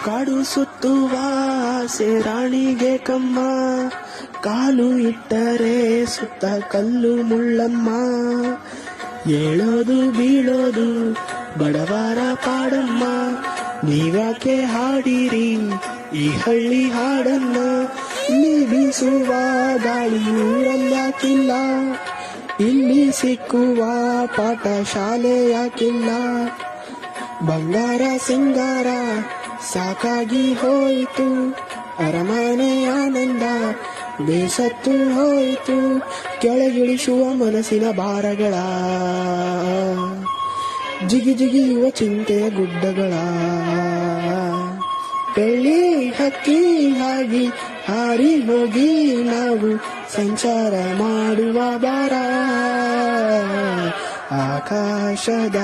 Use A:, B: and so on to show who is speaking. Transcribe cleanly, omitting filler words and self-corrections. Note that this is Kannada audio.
A: ಕಾಡು ಸುತ್ತುವ ರಾಣಿಗೆ ಕಮ್ಮ, ಕಾಲು ಇಟ್ಟರೆ ಸುತ್ತ ಕಲ್ಲು ಮುಳ್ಳಮ್ಮ. ಏಳೋದು ಬೀಳೋದು ಬಡವರ ಪಾಡಮ್ಮ, ನೀವ್ಯಾಕೆ ಹಾಡಿರಿ ಈ ಹಳ್ಳಿ ಹಾಡನ್ನ. ಇಲ್ಲಿ ಬೀಸುವ ಗಾಳಿ ಊರಲ್ಯಾಕಿಲ್ಲ, ಇಲ್ಲಿ ಸಿಕ್ಕುವ ಪಾಠ ಶಾಲೆ ಯಾಕಿಲ್ಲ. ಬಂಗಾರ ಸಿಂಗಾರ ಸಾಕಾಗಿ ಹೋಯಿತು, ಅರಮನೆ ಆನಂದ ಬೇಸತ್ತು ಹೋಯಿತು. ಕೆಳಗಿಳಿಸುವ ಮನಸ್ಸಿನ ಭಾರಗಳ, ಜಿಗಿ ಜಿಗಿಯುವ ಚಿಂತೆಯ ಗುಡ್ಡಗಳ. ಬೆಳ್ಳಿ ಹಕ್ಕಿ ಆಗಿ ಹಾರಿ ಹೋಗಿ ನಾವು ಸಂಚಾರ ಮಾಡುವ ಬಾರ ಆಕಾಶದ